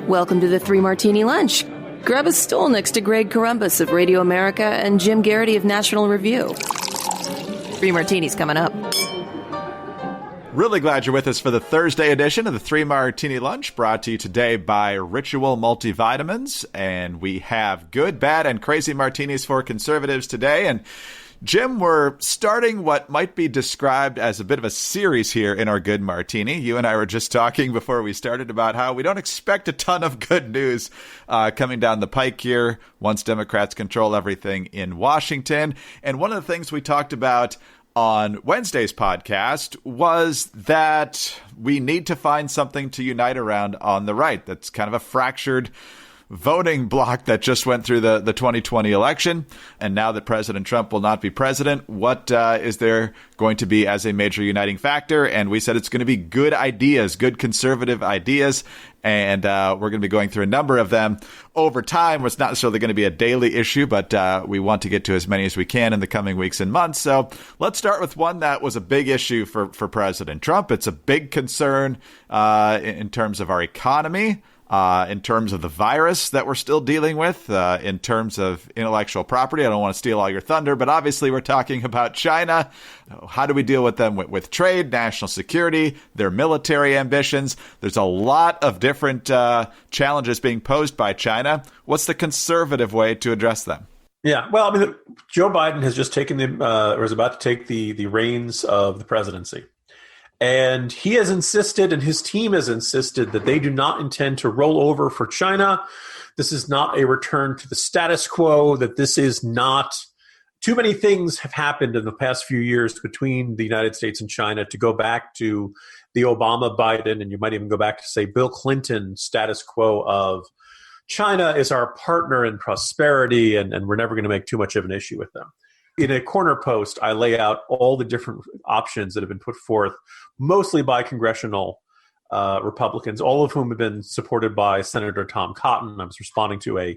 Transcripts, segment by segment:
Welcome to the Three Martini Lunch. Grab a stool next to Greg Columbus of Radio America and Jim Garrity of National Review. Three Martinis coming up. Really glad you're with us for the Thursday edition of the Three Martini Lunch, brought to you today by Ritual Multivitamins. And we have good, bad, and crazy martinis for conservatives today. And Jim, we're starting what might be described as a bit of a series here in our Good Martini. You and I were just talking before we started about how we don't expect a ton of good news coming down the pike here once Democrats control everything in Washington. And one of the things we talked about on Wednesday's podcast was that we need to find something to unite around on the right. That's kind of a fractured voting bloc that just went through the 2020 election. And now that President Trump will not be president, what is there going to be as a major uniting factor? And we said it's going to be good ideas, good conservative ideas. And we're going to be going through a number of them over time. It's not necessarily going to be a daily issue, but we want to get to as many as we can in the coming weeks and months. So let's start with one that was a big issue for President Trump. It's a big concern in terms of our economy, in terms of the virus that we're still dealing with, in terms of intellectual property. I don't want to steal all your thunder, but obviously we're talking about China. How do we deal with them with trade, national security, their military ambitions? There's a lot of different challenges being posed by China. What's the conservative way to address them? Yeah, well, I mean, Joe Biden has just taken or is about to take the reins of the presidency. And he has insisted, and his team has insisted, that they do not intend to roll over for China. This is not a return to the status quo, that this is not... Too many things have happened in the past few years between the United States and China to go back to the Obama, Biden, and you might even go back to, say, Bill Clinton status quo of China is our partner in prosperity, and we're never going to make too much of an issue with them. In a corner post, I lay out all the different options that have been put forth, mostly by congressional Republicans, all of whom have been supported by Senator Tom Cotton. I was responding to a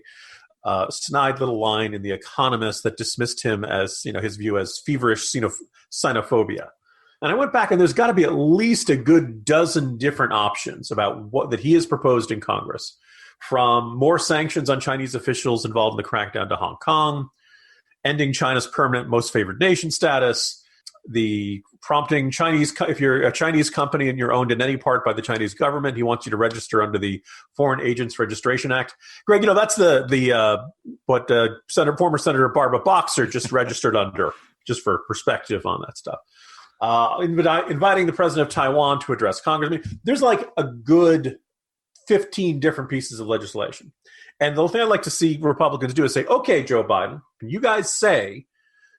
snide little line in The Economist that dismissed him as, his view as feverish xenophobia. And I went back, and there's got to be at least a good dozen different options about what that he has proposed in Congress, from more sanctions on Chinese officials involved in the crackdown to Hong Kong, ending China's permanent most favored nation status, the prompting if you're a Chinese company and you're owned in any part by the Chinese government, he wants you to register under the Foreign Agents Registration Act. Greg, that's what former Senator Barbara Boxer just registered under, just for perspective on that stuff. Inviting the president of Taiwan to address Congress. I mean, there's like a good 15 different pieces of legislation. And the thing I'd like to see Republicans do is say, okay, Joe Biden, you guys say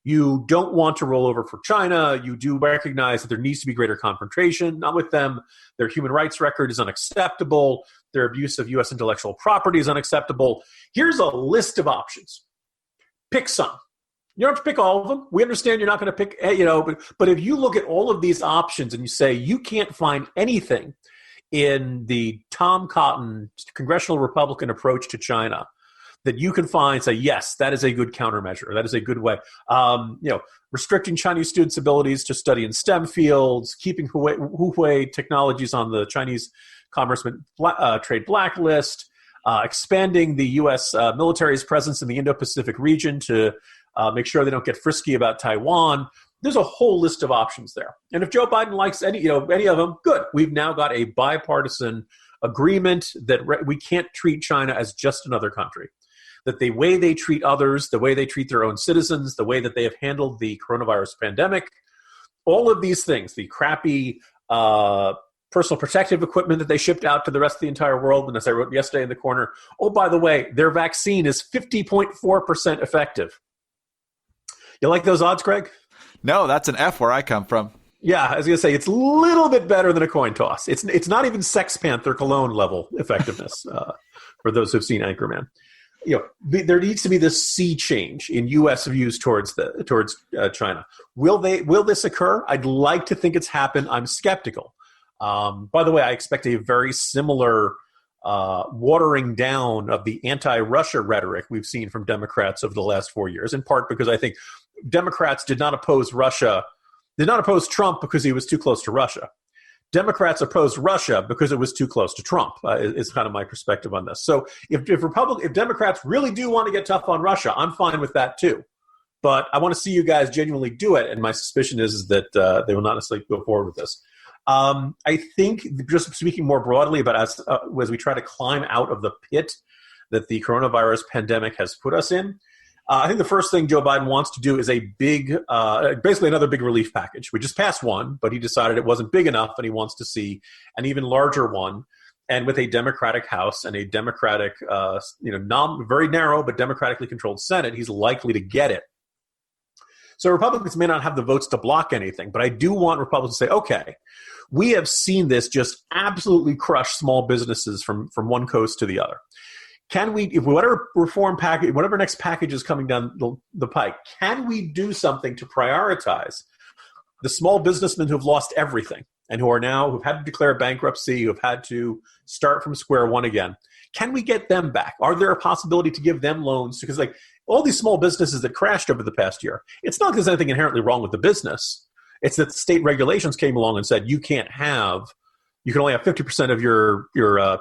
you don't want to roll over for China. You do recognize that there needs to be greater confrontation, not with them. Their human rights record is unacceptable. Their abuse of U.S. intellectual property is unacceptable. Here's a list of options. Pick some. You don't have to pick all of them. We understand you're not going to pick, but if you look at all of these options and you say you can't find anything in the Tom Cotton congressional Republican approach to China that you can find, say, yes, that is a good countermeasure. That is a good way. Restricting Chinese students' abilities to study in STEM fields, keeping Huawei technologies on the Chinese Commerce Trade Blacklist, expanding the U.S. military's presence in the Indo-Pacific region to make sure they don't get frisky about Taiwan. There's a whole list of options there. And if Joe Biden likes any of them, good. We've now got a bipartisan agreement that we can't treat China as just another country. That the way they treat others, the way they treat their own citizens, the way that they have handled the coronavirus pandemic, all of these things, the crappy personal protective equipment that they shipped out to the rest of the entire world, and as I wrote yesterday in the corner, oh, by the way, their vaccine is 50.4% effective. You like those odds, Greg? No, that's an F where I come from. Yeah, I was going to say, it's a little bit better than a coin toss. It's not even Sex Panther cologne level effectiveness for those who've seen Anchorman. There needs to be this sea change in U.S. views towards China. Will this occur? I'd like to think it's happened. I'm skeptical. By the way, I expect a very similar watering down of the anti-Russia rhetoric we've seen from Democrats over the last 4 years, in part because I think Democrats did not oppose Trump because he was too close to Russia. Democrats opposed Russia because it was too close to Trump, is kind of my perspective on this. So if Democrats really do want to get tough on Russia, I'm fine with that too. But I want to see you guys genuinely do it, and my suspicion is that they will not necessarily go forward with this. I think, just speaking more broadly about as we try to climb out of the pit that the coronavirus pandemic has put us in, I think the first thing Joe Biden wants to do is a big, basically another big relief package. We just passed one, but he decided it wasn't big enough, and he wants to see an even larger one. And with a Democratic House and a Democratic, very narrow but democratically controlled Senate, he's likely to get it. So Republicans may not have the votes to block anything, but I do want Republicans to say, okay, we have seen this just absolutely crush small businesses from one coast to the other. Can we, if whatever reform package, whatever next package is coming down the pike, can we do something to prioritize the small businessmen who've lost everything and who've had to declare bankruptcy, who've had to start from square one again? Can we get them back? Are there a possibility to give them loans? Because all these small businesses that crashed over the past year, it's not because there's anything inherently wrong with the business. It's that state regulations came along and said you can only have 50% of your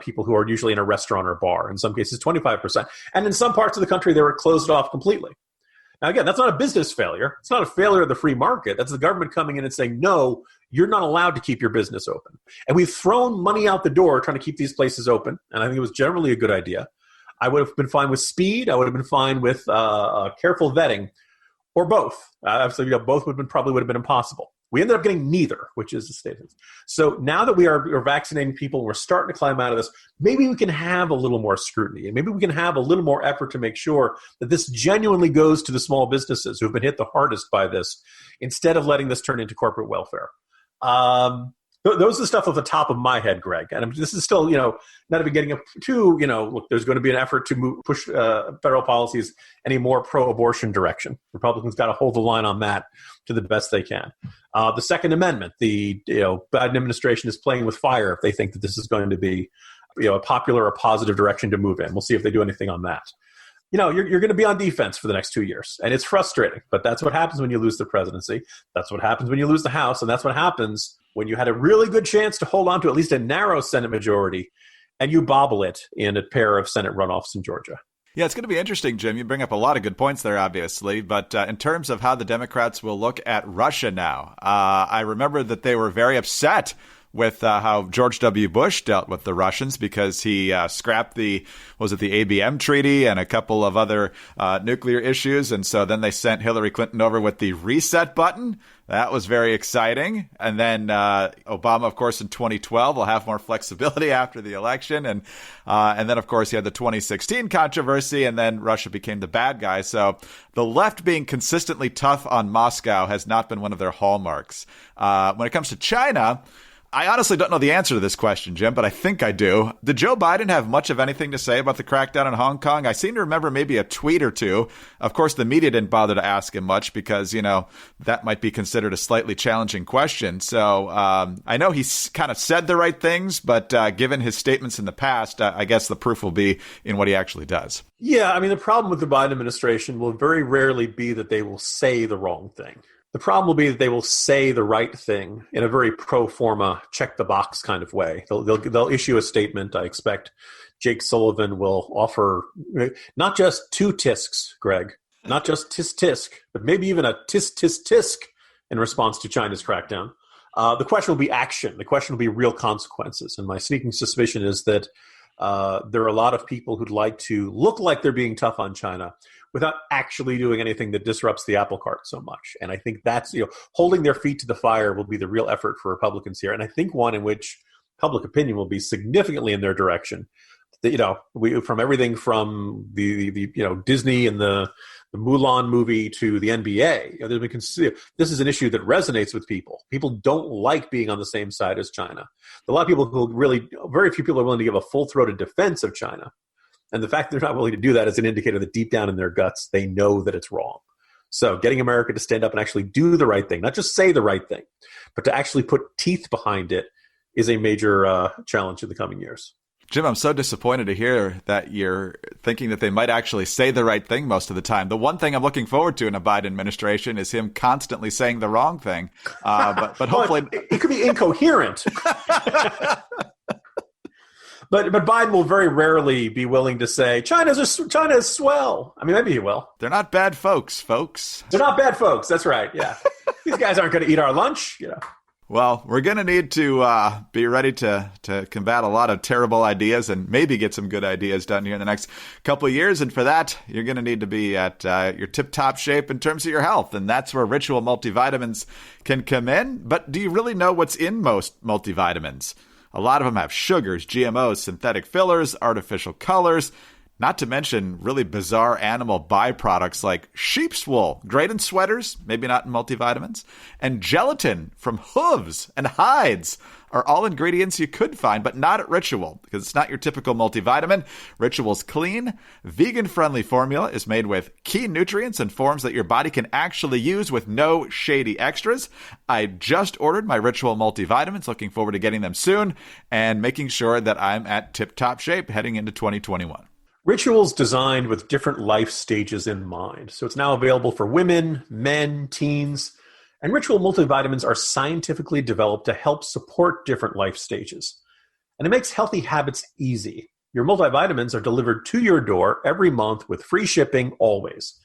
people who are usually in a restaurant or bar. In some cases, 25%. And in some parts of the country, they were closed off completely. Now, again, that's not a business failure. It's not a failure of the free market. That's the government coming in and saying, no, you're not allowed to keep your business open. And we've thrown money out the door trying to keep these places open. And I think it was generally a good idea. I would have been fine with speed. I would have been fine with careful vetting, or both. Absolutely, both would have been impossible. We ended up getting neither, which is the statement. So now that we are vaccinating people, we're starting to climb out of this, maybe we can have a little more scrutiny, and maybe we can have a little more effort to make sure that this genuinely goes to the small businesses who have been hit the hardest by this, instead of letting this turn into corporate welfare. Those are the stuff off the top of my head, Greg. And this is still, not even getting up to, look, there's going to be an effort to push federal policies any more pro-abortion direction. Republicans got to hold the line on that to the best they can. The Second Amendment, the Biden administration is playing with fire if they think that this is going to be, a popular or positive direction to move in. We'll see if they do anything on that. You're going to be on defense for the next 2 years, and it's frustrating, but that's what happens when you lose the presidency. That's what happens when you lose the House, and that's what happens when you had a really good chance to hold on to at least a narrow Senate majority, and you bobble it in a pair of Senate runoffs in Georgia. Yeah, it's going to be interesting, Jim. You bring up a lot of good points there, obviously. But in terms of how the Democrats will look at Russia now, I remember that they were very upset with how George W. Bush dealt with the Russians, because he scrapped the ABM treaty and a couple of other nuclear issues. And so then they sent Hillary Clinton over with the reset button. That was very exciting. And then Obama, of course, in 2012 will have more flexibility after the election. And then, of course, he had the 2016 controversy, and then Russia became the bad guy. So the left being consistently tough on Moscow has not been one of their hallmarks. When it comes to China, I honestly don't know the answer to this question, Jim, but I think I do. Did Joe Biden have much of anything to say about the crackdown in Hong Kong? I seem to remember maybe a tweet or two. Of course, the media didn't bother to ask him much because, that might be considered a slightly challenging question. So I know he's kind of said the right things, but given his statements in the past, I guess the proof will be in what he actually does. Yeah, I mean, the problem with the Biden administration will very rarely be that they will say the wrong thing. The problem will be that they will say the right thing in a very pro forma, check the box kind of way. They'll issue a statement. I expect Jake Sullivan will offer not just two tisks, Greg, not just tisk, but maybe even a tisk in response to China's crackdown. The question will be action. The question will be real consequences. And my sneaking suspicion is that there are a lot of people who'd like to look like they're being tough on China without actually doing anything that disrupts the apple cart so much. And I think that's, holding their feet to the fire will be the real effort for Republicans here. And I think one in which public opinion will be significantly in their direction. From everything from the Disney and the Mulan movie to the NBA, this is an issue that resonates with people. People don't like being on the same side as China. A lot of people very few people are willing to give a full-throated defense of China. And the fact they're not willing to do that is an indicator that deep down in their guts, they know that it's wrong. So getting America to stand up and actually do the right thing, not just say the right thing, but to actually put teeth behind it, is a major challenge in the coming years. Jim, I'm so disappointed to hear that you're thinking that they might actually say the right thing most of the time. The one thing I'm looking forward to in a Biden administration is him constantly saying the wrong thing. But hopefully... it could be incoherent. But Biden will very rarely be willing to say, China is swell. I mean, maybe he will. They're not bad folks. They're not bad folks. That's right. Yeah. These guys aren't going to eat our lunch, Well, we're going to need to be ready to combat a lot of terrible ideas and maybe get some good ideas done here in the next couple of years. And for that, you're going to need to be at your tip-top shape in terms of your health. And that's where Ritual multivitamins can come in. But do you really know what's in most multivitamins? A lot of them have sugars, GMOs, synthetic fillers, artificial colors, not to mention really bizarre animal byproducts like sheep's wool, great in sweaters, maybe not in multivitamins, and gelatin from hooves and hides are all ingredients you could find, but not at Ritual, because it's not your typical multivitamin. Ritual's clean, vegan-friendly formula is made with key nutrients and forms that your body can actually use with no shady extras. I just ordered my Ritual multivitamins, looking forward to getting them soon, and making sure that I'm at tip-top shape heading into 2021. Ritual's designed with different life stages in mind. So it's now available for women, men, teens, and Ritual multivitamins are scientifically developed to help support different life stages. And it makes healthy habits easy. Your multivitamins are delivered to your door every month with free shipping always.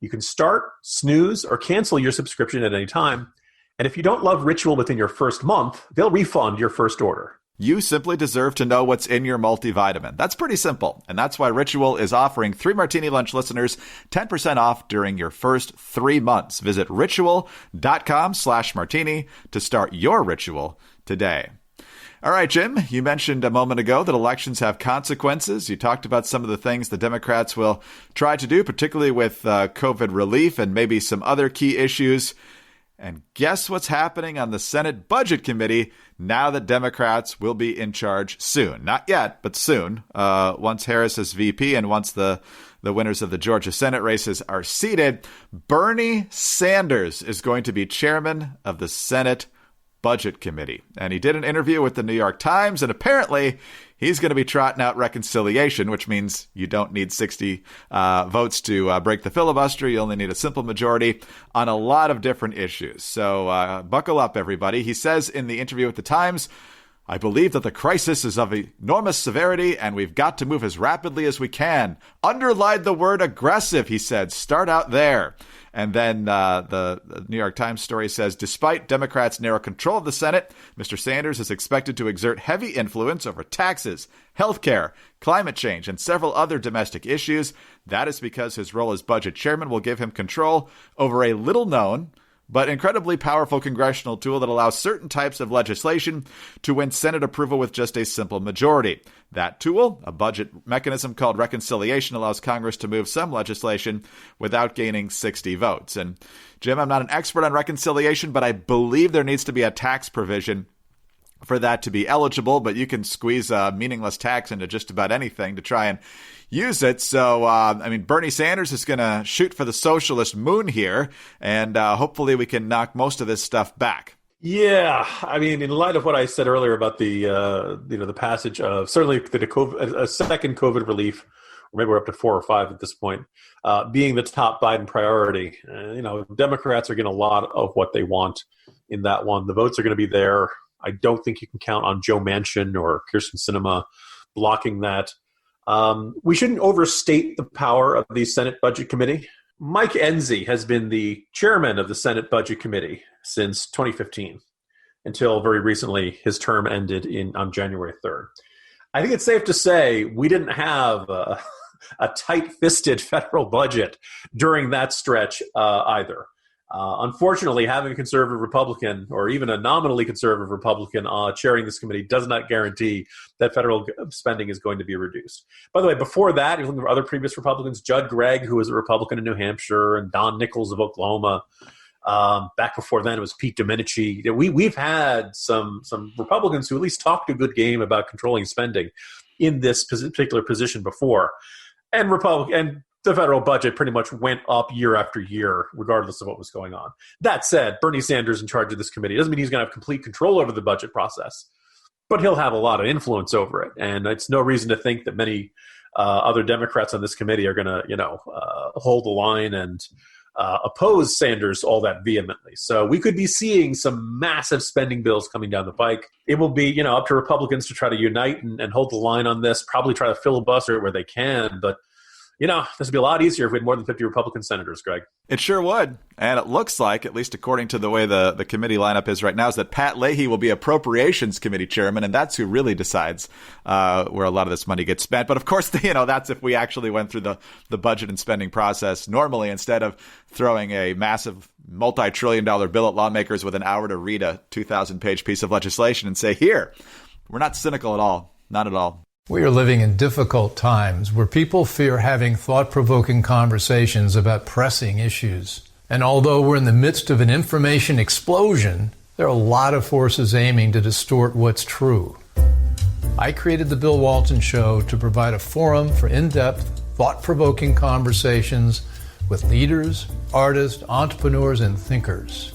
You can start, snooze, or cancel your subscription at any time. And if you don't love Ritual within your first month, they'll refund your first order. You simply deserve to know what's in your multivitamin. That's pretty simple. And that's why Ritual is offering 3 Martini Lunch listeners 10% off during your first 3 months. Visit ritual.com/martini to start your ritual today. All right, Jim, you mentioned a moment ago that elections have consequences. You talked about some of the things the Democrats will try to do, particularly with COVID relief and maybe some other key issues. And guess what's happening on the Senate Budget Committee now that Democrats will be in charge soon? Not yet, but soon. Once Harris is VP and once the winners of the Georgia Senate races are seated, Bernie Sanders is going to be chairman of the Senate Budget Committee. And he did an interview with the New York Times, and apparently he's going to be trotting out reconciliation, which means you don't need 60 votes to break the filibuster. You only need a simple majority on a lot of different issues. So buckle up, everybody. He says in the interview with the Times, "I believe that the crisis is of enormous severity, and we've got to move as rapidly as we can. Underlined the word aggressive," he said. Start out there. And then the New York Times story says, despite Democrats' narrow control of the Senate, Mr. Sanders is expected to exert heavy influence over taxes, health care, climate change, and several other domestic issues. That is because his role as budget chairman will give him control over a little-known but incredibly powerful congressional tool that allows certain types of legislation to win Senate approval with just a simple majority. That tool, a budget mechanism called reconciliation, allows Congress to move some legislation without gaining 60 votes. And Jim, I'm not an expert on reconciliation, but I believe there needs to be a tax provision for that to be eligible, but you can squeeze a meaningless tax into just about anything to try and use it. So, Bernie Sanders is going to shoot for the socialist moon here, and hopefully we can knock most of this stuff back. Yeah, in light of what I said earlier about the passage of certainly a second COVID relief, or maybe we're up to 4 or 5 at this point, being the top Biden priority. Democrats are getting a lot of what they want in that one. The votes are going to be there. I don't think you can count on Joe Manchin or Kyrsten Sinema blocking that. We shouldn't overstate the power of the Senate Budget Committee. Mike Enzi has been the chairman of the Senate Budget Committee since 2015, until very recently his term ended on January 3rd. I think it's safe to say we didn't have a tight-fisted federal budget during that stretch either. Unfortunately, having a conservative Republican or even a nominally conservative Republican chairing this committee does not guarantee that federal spending is going to be reduced. By the way, before that, you're looking for other previous Republicans, Judd Gregg, who was a Republican in New Hampshire, and Don Nichols of Oklahoma. Back before then, it was Pete Domenici. We've had some Republicans who at least talked a good game about controlling spending in this particular position before. And the federal budget pretty much went up year after year, regardless of what was going on. That said, Bernie Sanders in charge of this committee doesn't mean he's going to have complete control over the budget process. but he'll have a lot of influence over it. And it's no reason to think that many other Democrats on this committee are going to, hold the line and oppose Sanders all that vehemently. So we could be seeing some massive spending bills coming down the pike. It will be, up to Republicans to try to unite and hold the line on this, probably try to filibuster it where they can. But, this would be a lot easier if we had more than 50 Republican senators, Greg. It sure would. And it looks like, at least according to the way the committee lineup is right now, is that Pat Leahy will be Appropriations Committee chairman, and that's who really decides where a lot of this money gets spent. But of course, that's if we actually went through the budget and spending process normally, instead of throwing a massive multi-trillion-dollar bill at lawmakers with an hour to read a 2,000-page piece of legislation and say, here, we're not cynical at all. Not at all. We are living in difficult times where people fear having thought-provoking conversations about pressing issues. And although we're in the midst of an information explosion, there are a lot of forces aiming to distort what's true. I created The Bill Walton Show to provide a forum for in-depth, thought-provoking conversations with leaders, artists, entrepreneurs, and thinkers.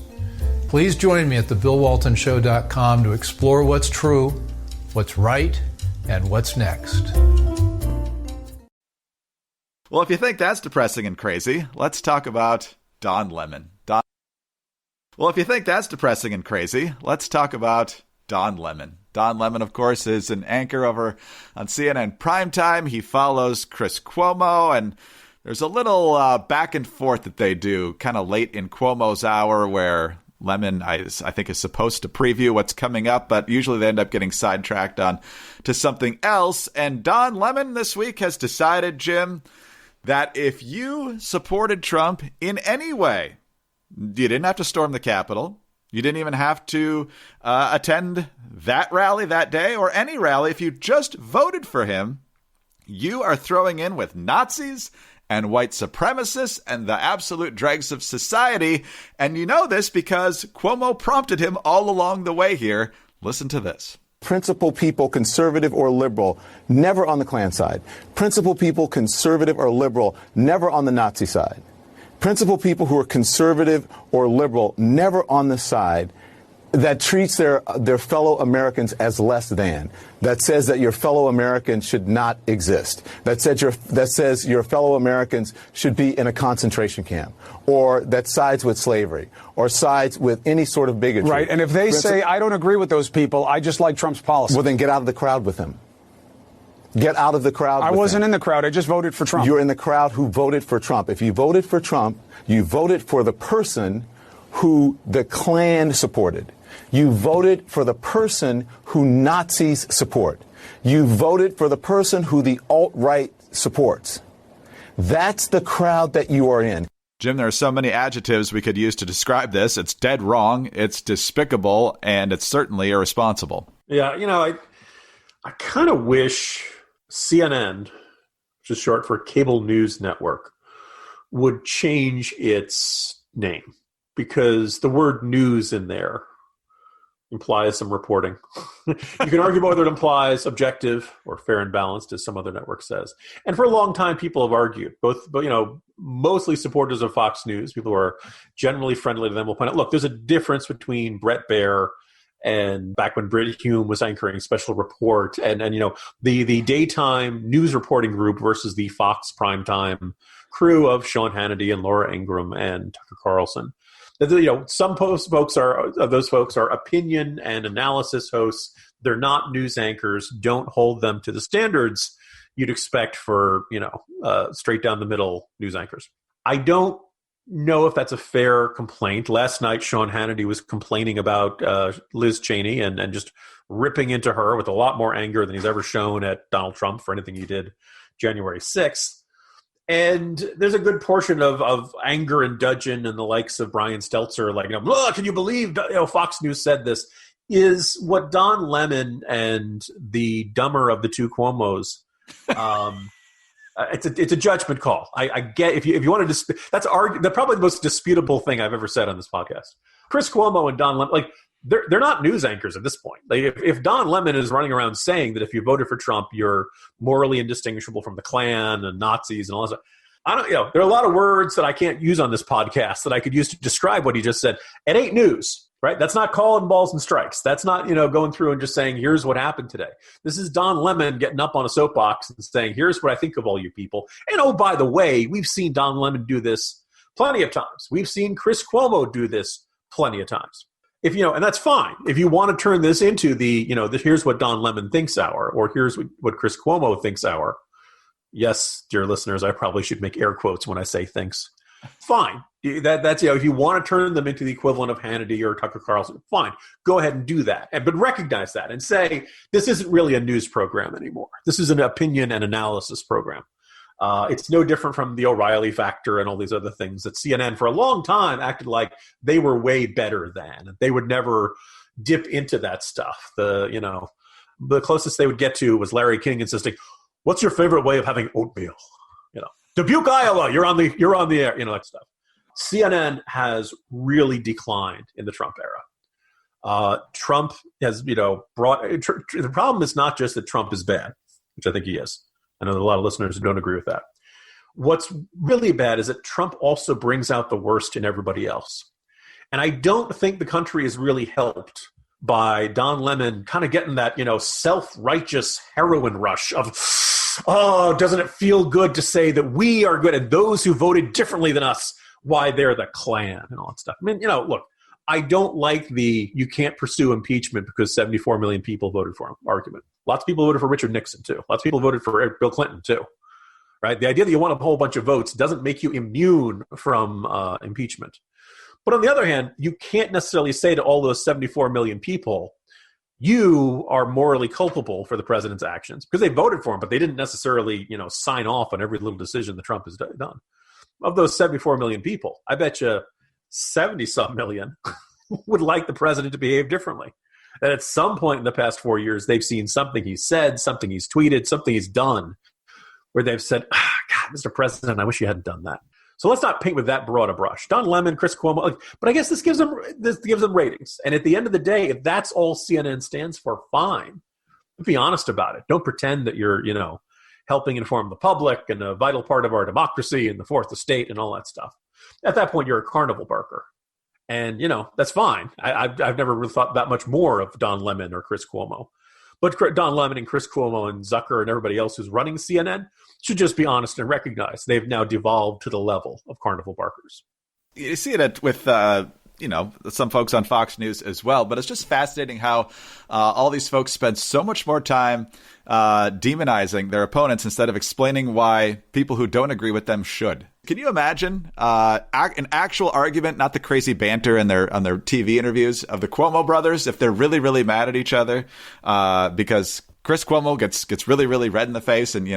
Please join me at thebillwaltonshow.com to explore what's true, what's right, and what's next. Well, if you think that's depressing and crazy, let's talk about Don Lemon. Well, if you think that's depressing and crazy, let's talk about Don Lemon. Don Lemon, of course, is an anchor over on CNN Primetime. He follows Chris Cuomo, and there's a little back and forth that they do kind of late in Cuomo's hour where Lemon, I think, is supposed to preview what's coming up, but usually they end up getting sidetracked on to something else. And Don Lemon this week has decided, Jim, that if you supported Trump in any way, you didn't have to storm the Capitol, you didn't even have to attend that rally that day or any rally. If you just voted for him, you are throwing in with Nazis and white supremacists and the absolute dregs of society. And you know this because Cuomo prompted him all along the way here. Listen to this. Principal people, conservative or liberal, never on the Klan side. Principal people, conservative or liberal, never on the Nazi side. Principal people who are conservative or liberal, never on the side that treats their fellow Americans as less than, that says that your fellow Americans should not exist, that says your fellow Americans should be in a concentration camp, or that sides with slavery, or sides with any sort of bigotry. Right, and if they say, I don't agree with those people, I just like Trump's policy. Well, then get out of the crowd with him. Get out of the crowd. I wasn't in the crowd. I just voted for Trump. You're in the crowd who voted for Trump. If you voted for Trump, you voted for the person who the Klan supported. You voted for the person who Nazis support. You voted for the person who the alt-right supports. That's the crowd that you are in. Jim, there are so many adjectives we could use to describe this. It's dead wrong, it's despicable, and it's certainly irresponsible. Yeah, I kind of wish CNN, which is short for Cable News Network, would change its name, because the word news in there implies some reporting. You can argue about whether it implies objective or fair and balanced, as some other network says. And for a long time, people have argued, mostly supporters of Fox News, people who are generally friendly to them, will point out, look, there's a difference between Bret Baier and back when Brit Hume was anchoring Special Report and the daytime news reporting group versus the Fox primetime crew of Sean Hannity and Laura Ingraham and Tucker Carlson. Some those folks are opinion and analysis hosts. They're not news anchors. Don't hold them to the standards you'd expect for, straight down the middle news anchors. I don't know if that's a fair complaint. Last night, Sean Hannity was complaining about Liz Cheney and just ripping into her with a lot more anger than he's ever shown at Donald Trump for anything he did January 6th. And there's a good portion of anger and dudgeon and the likes of Brian Stelter, can you believe Fox News said this, is what Don Lemon and the dumber of the two Cuomos. It's a judgment call. I get if you want to that's probably the most disputable thing I've ever said on this podcast. Chris Cuomo and Don Lemon, they're not news anchors at this point. If Don Lemon is running around saying that if you voted for Trump, you're morally indistinguishable from the Klan and Nazis and all that stuff, there are a lot of words that I can't use on this podcast that I could use to describe what he just said. It ain't news. right? That's not calling balls and strikes. That's not, going through and just saying, here's what happened today. This is Don Lemon getting up on a soapbox and saying, here's what I think of all you people. And oh, by the way, we've seen Don Lemon do this plenty of times. We've seen Chris Cuomo do this plenty of times. And that's fine. If you want to turn this into here's what Don Lemon thinks hour, or here's what Chris Cuomo thinks hour. Yes, dear listeners, I probably should make air quotes when I say thinks. Fine. That's if you want to turn them into the equivalent of Hannity or Tucker Carlson, fine. Go ahead and do that. But recognize that and say, this isn't really a news program anymore. This is an opinion and analysis program. It's no different from the O'Reilly factor and all these other things that CNN for a long time acted like they were way better than. They would never dip into that stuff. The closest they would get to was Larry King insisting, "What's your favorite way of having oatmeal?" Dubuque, Iowa, you're on the air, that stuff. CNN has really declined in the Trump era. Trump has, brought. The problem is not just that Trump is bad, which I think he is. I know there are a lot of listeners who don't agree with that. What's really bad is that Trump also brings out the worst in everybody else. And I don't think the country is really helped by Don Lemon kind of getting that, self-righteous heroin rush of, oh, doesn't it feel good to say that we are good and those who voted differently than us, why they're the Klan and all that stuff. I mean, look, I don't like the you can't pursue impeachment because 74 million people voted for him argument. Lots of people voted for Richard Nixon, too. Lots of people voted for Bill Clinton, too. Right? The idea that you want a whole bunch of votes doesn't make you immune from impeachment. But on the other hand, you can't necessarily say to all those 74 million people, you are morally culpable for the president's actions because they voted for him, but they didn't necessarily, sign off on every little decision that Trump has done. Of those 74 million people, I bet you 70-some million would like the president to behave differently. And at some point in the past 4 years, they've seen something he's said, something he's tweeted, something he's done, where they've said, God, Mr. President, I wish you hadn't done that. So let's not paint with that broad a brush. Don Lemon, Chris Cuomo, but I guess this gives them ratings. And at the end of the day, if that's all CNN stands for, fine. Be honest about it. Don't pretend that you're, helping inform the public and a vital part of our democracy and the fourth estate and all that stuff. At that point, you're a carnival barker. And, that's fine. I've never really thought that much more of Don Lemon or Chris Cuomo. But Don Lemon and Chris Cuomo and Zucker and everybody else who's running CNN should just be honest and recognize they've now devolved to the level of carnival barkers. You see it with, some folks on Fox News as well. But it's just fascinating how all these folks spend so much more time demonizing their opponents instead of explaining why people who don't agree with them should. Can you imagine an actual argument, not the crazy banter on their TV interviews of the Cuomo brothers, if they're really, really mad at each other because Chris Cuomo gets really, really red in the face and,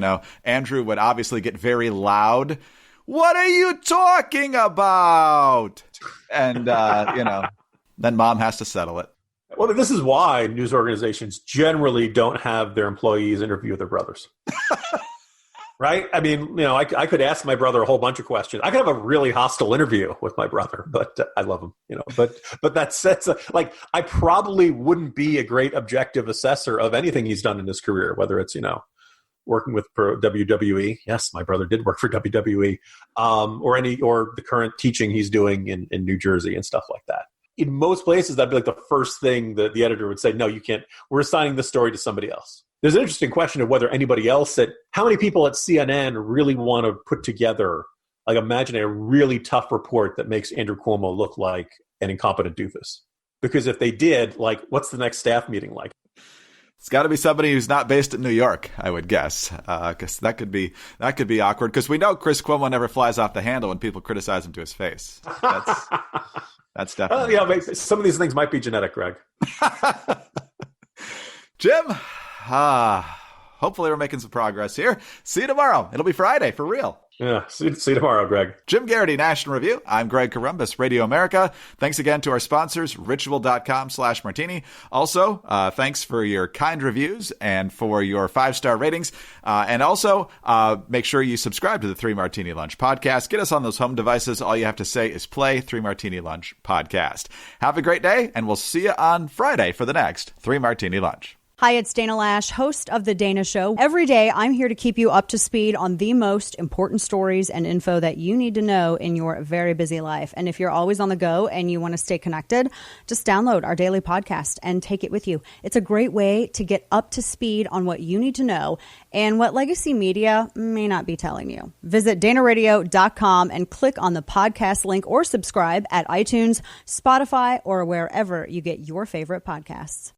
Andrew would obviously get very loud. What are you talking about? And, then mom has to settle it. Well, this is why news organizations generally don't have their employees interview their brothers. Right? I mean, I could ask my brother a whole bunch of questions. I could have a really hostile interview with my brother, but I love him, but that sets I probably wouldn't be a great objective assessor of anything he's done in his career, whether it's, working with WWE. Yes, my brother did work for WWE, or the current teaching he's doing in New Jersey and stuff like that. In most places, that'd be like the first thing that the editor would say, no, you can't. We're assigning the story to somebody else. There's an interesting question of whether anybody else how many people at CNN really want to put together, imagine a really tough report that makes Andrew Cuomo look like an incompetent doofus. Because if they did, what's the next staff meeting like? It's got to be somebody who's not based in New York, I would guess, because that could be awkward. Because we know Chris Cuomo never flies off the handle when people criticize him to his face. That's definitely. Some of these things might be genetic, Greg. Jim, hopefully we're making some progress here. See you tomorrow. It'll be Friday for real. Yeah, see you tomorrow, Greg. Jim Garrity, National Review. I'm Greg Corombos, Radio America. Thanks again to our sponsors, ritual.com/martini. Also, thanks for your kind reviews and for your 5-star ratings. And also, make sure you subscribe to the 3 Martini Lunch podcast. Get us on those home devices. All you have to say is play 3 Martini Lunch podcast. Have a great day, and we'll see you on Friday for the next 3 Martini Lunch. Hi, it's Dana Lash, host of The Dana Show. Every day, I'm here to keep you up to speed on the most important stories and info that you need to know in your very busy life. And if you're always on the go and you want to stay connected, just download our daily podcast and take it with you. It's a great way to get up to speed on what you need to know and what legacy media may not be telling you. Visit danaradio.com and click on the podcast link or subscribe at iTunes, Spotify, or wherever you get your favorite podcasts.